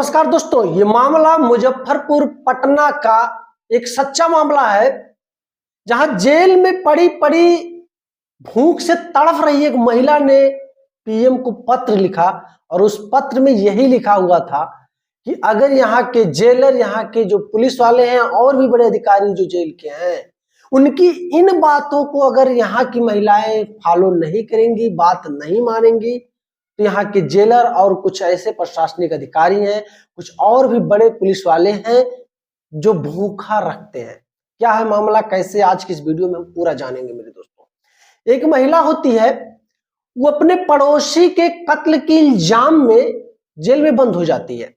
नमस्कार दोस्तों, ये मामला मुजफ्फरपुर पटना का एक सच्चा मामला है, जहां जेल में पड़ी पड़ी भूख से तड़फ रही एक महिला ने पीएम को पत्र लिखा और उस पत्र में यही लिखा हुआ था कि अगर यहाँ के जेलर, यहाँ के जो पुलिस वाले हैं और भी बड़े अधिकारी जो जेल के हैं, उनकी इन बातों को अगर यहाँ की महिलाएं फॉलो नहीं करेंगी, बात नहीं मानेंगी, तो यहाँ के जेलर और कुछ ऐसे प्रशासनिक अधिकारी हैं, कुछ और भी बड़े पुलिस वाले हैं जो भूखा रखते हैं। क्या है मामला, कैसे, आज की इस वीडियो में हम पूरा जानेंगे मेरे दोस्तों। एक महिला होती है, वो अपने पड़ोसी के कत्ल के इल्जाम में जेल में बंद हो जाती है।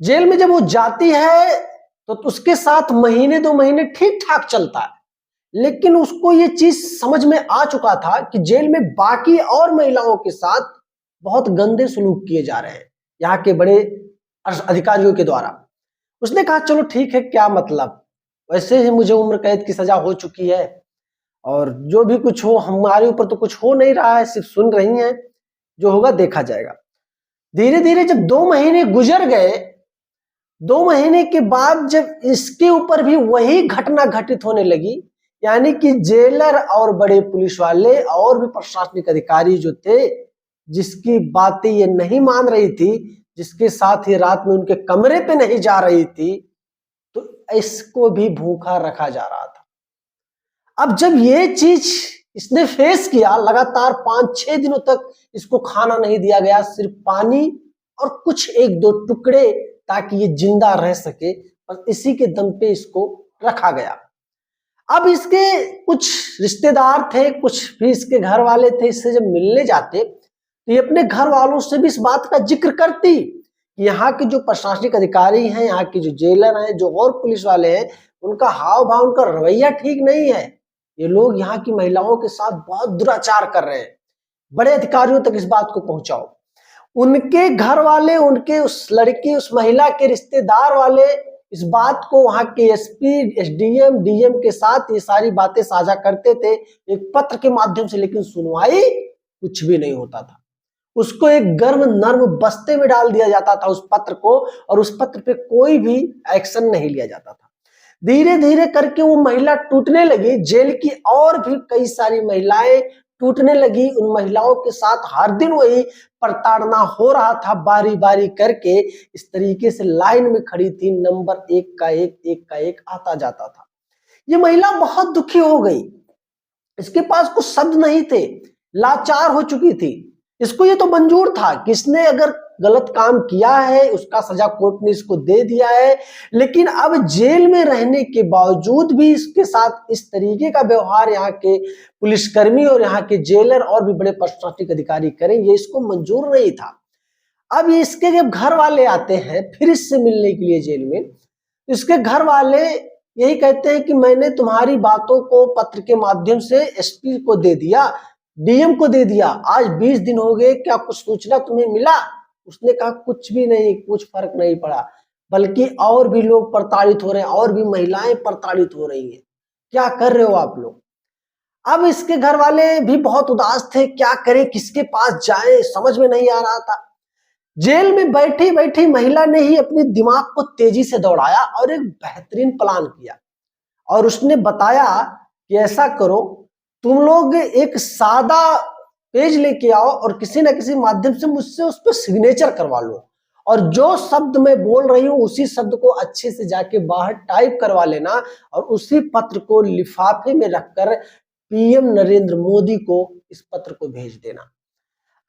जेल में जब वो जाती है तो उसके साथ महीने 2 महीने ठीक ठाक चलता है, लेकिन उसको ये चीज समझ में आ चुका था कि जेल में बाकी और महिलाओं के साथ बहुत गंदे सलूक किए जा रहे हैं यहाँ के बड़े अधिकारियों के द्वारा। उसने कहा चलो ठीक है, क्या मतलब, वैसे ही मुझे उम्र कैद की सजा हो चुकी है और जो भी कुछ हो, हमारे ऊपर तो कुछ हो नहीं रहा है, सिर्फ सुन रही हैं, जो होगा देखा जाएगा। धीरे धीरे जब 2 महीने गुजर गए, 2 महीने के बाद जब इसके ऊपर भी वही घटना घटित होने लगी, यानी कि जेलर और बड़े पुलिस वाले और भी प्रशासनिक अधिकारी जो थे, जिसकी बातें ये नहीं मान रही थी, जिसके साथ ही रात में उनके कमरे पे नहीं जा रही थी, तो इसको भी भूखा रखा जा रहा था। अब जब ये चीज इसने फेस किया, लगातार 5-6 दिनों तक इसको खाना नहीं दिया गया, सिर्फ पानी और कुछ 1-2 टुकड़े ताकि ये जिंदा रह सके, और इसी के दम पे इसको रखा गया। अब इसके कुछ रिश्तेदार थे, कुछ भी इसके घर वाले थे, इससे जब मिलने जाते तो ये अपने घर वालों से भी इस बात का जिक्र करती कि यहाँ के जो प्रशासनिक अधिकारी हैं, यहाँ के जो जेलर हैं, जो और पुलिस वाले हैं, उनका हाव भाव, उनका रवैया ठीक नहीं है। ये लोग यहाँ की महिलाओं के साथ बहुत दुराचार कर रहे हैं। बड़े अधिकारियों तक इस बात को पहुंचाओ। उनके घर वाले, उनके उस लड़की, उस महिला के रिश्तेदार वाले इस बात को वहां के एसपी, एसडीएम, डीएम के साथ ये सारी बातें साझा करते थे एक पत्र के माध्यम से, लेकिन सुनवाई कुछ भी नहीं होता था। उसको एक गर्म नर्म बस्ते में डाल दिया जाता था उस पत्र को, और उस पत्र पे कोई भी एक्शन नहीं लिया जाता था। धीरे धीरे करके वो महिला टूटने लगी, जेल की और भी कई सारी महिलाएं टूटने लगी। उन महिलाओं के साथ हर दिन वही प्रताड़ना हो रहा था, बारी बारी करके इस तरीके से लाइन में खड़ी थी, नंबर एक का एक आता जाता था। ये महिला बहुत दुखी हो गई, इसके पास कुछ शब्द नहीं थे, लाचार हो चुकी थी। इसको ये तो मंजूर था कि इसने अगर गलत काम किया है, उसका सजा कोर्ट ने इसको दे दिया है, लेकिन अब जेल में रहने के बावजूद भी इसके साथ इस तरीके का व्यवहार यहाँ के पुलिसकर्मी और यहाँ के जेलर और भी बड़े प्रशासनिक अधिकारी करें, ये इसको मंजूर नहीं था। अब इसके जब घर वाले आते हैं फिर इससे मिलने के लिए जेल में, इसके घर वाले यही कहते हैं कि मैंने तुम्हारी बातों को पत्र के माध्यम से एसपी को दे दिया, डीएम को दे दिया, आज 20 दिन हो गए, क्या कुछ सूचना तुम्हें मिला? उसने कहा कुछ भी नहीं, कुछ फर्क नहीं पड़ा, बल्कि और भी लोग प्रताड़ित हो रहे हैं, और भी महिलाएं प्रताड़ित हो रही हैं, क्या कर रहे हो आप लोग? अब इसके घर वाले भी बहुत उदास थे, क्या करें, किसके पास जाए, समझ में नहीं आ रहा था। जेल में बैठी बैठी महिला ने ही अपने दिमाग को तेजी से दौड़ाया और एक बेहतरीन प्लान किया, और उसने बताया कि ऐसा करो, तुम लोग एक सादा पेज लेके आओ और किसी न किसी माध्यम से मुझसे उस पर सिग्नेचर करवा लो, और जो शब्द मैं बोल रही हूं उसी शब्द को अच्छे से जाके बाहर टाइप करवा लेना, और उसी पत्र को लिफाफे में रखकर पीएम नरेंद्र मोदी को इस पत्र को भेज देना।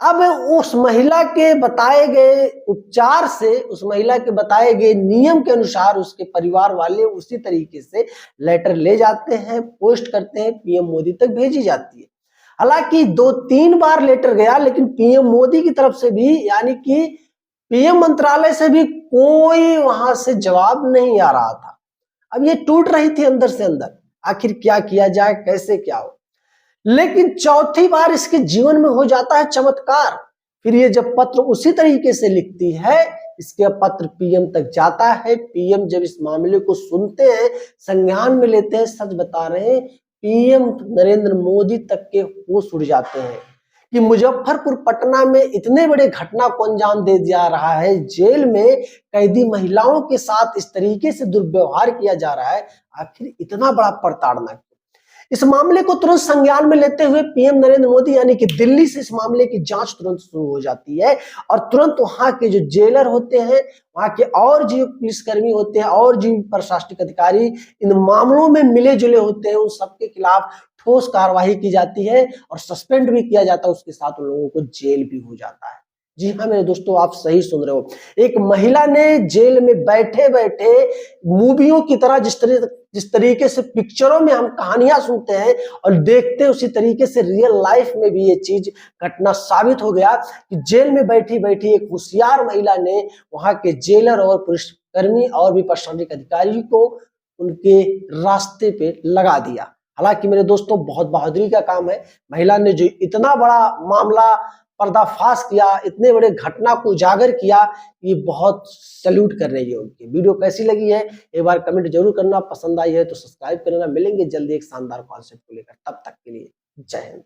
अब उस महिला के बताए गए उपचार से, उस महिला के बताए गए नियम के अनुसार उसके परिवार वाले उसी तरीके से लेटर ले जाते हैं, पोस्ट करते हैं, पीएम मोदी तक भेजी जाती है। हालांकि 2-3 बार लेटर गया, लेकिन पीएम मोदी की तरफ से भी, यानी कि पीएम मंत्रालय से भी कोई वहां से जवाब नहीं आ रहा था। अब ये टूट रही थी अंदर से अंदर, आखिर क्या किया जाए, कैसे क्या हो। लेकिन चौथी बार इसके जीवन में हो जाता है चमत्कार। फिर ये जब पत्र उसी तरीके से लिखती है, इसके पत्र पीएम तक जाता है। पीएम जब इस मामले को सुनते हैं, संज्ञान में लेते हैं, सच बता रहे हैं, पीएम नरेंद्र मोदी तक के होश उड़ जाते हैं कि मुजफ्फरपुर पटना में इतने बड़े घटना को अंजाम दे जा रहा है, जेल में कैदी महिलाओं के साथ इस तरीके से दुर्व्यवहार किया जा रहा है, आखिर इतना बड़ा प्रताड़ना क्यों? इस मामले को तुरंत संज्ञान में लेते हुए पीएम नरेंद्र मोदी यानी कि दिल्ली से इस मामले की जांच तुरंत शुरू हो जाती है और तुरंत वहां के जो जेलर होते हैं, वहां के और जो पुलिसकर्मी होते हैं और जो प्रशासनिक अधिकारी इन मामलों में मिले जुले होते हैं, उन सबके खिलाफ ठोस कार्रवाई की जाती है और सस्पेंड भी किया जाता है, उसके साथ उन लोगों को जेल भी हो जाता है। जी हाँ मेरे दोस्तों, आप सही सुन रहे हो। एक महिला ने जेल में बैठे बैठे मूवियों की तरह जिस तरीके से पिक्चरों में हम कहानियां सुनते हैं और देखते हैं, उसी तरीके से रियल लाइफ में भी ये चीज घटना साबित हो गया कि जेल में बैठी बैठी एक होशियार महिला ने वहां के जेलर और पुलिसकर्मी और भी प्रशासनिक अधिकारी को उनके रास्ते पे लगा दिया। हालांकि मेरे दोस्तों, बहुत बहादुरी का काम है। महिला ने जो इतना बड़ा मामला पर्दाफाश किया, इतने बड़े घटना को उजागर किया, ये बहुत सैल्यूट करने की उनकी। वीडियो कैसी लगी है एक बार कमेंट जरूर करना, पसंद आई है तो सब्सक्राइब करना। मिलेंगे जल्दी एक शानदार कॉन्सेप्ट को लेकर, तब तक के लिए जय हिंद।